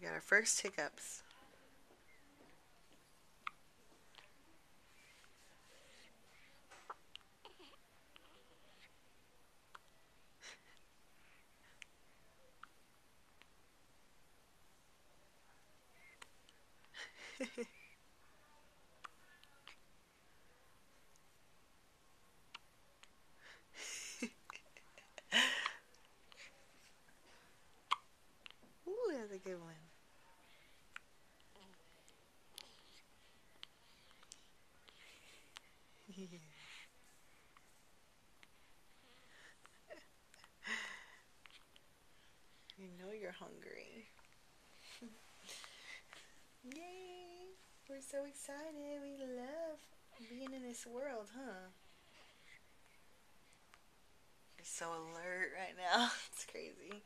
We got our first hiccups. Ooh, that's a good one. You know you're hungry. Yay! We're so excited. We love being in this world, huh? You're so alert right now. It's crazy.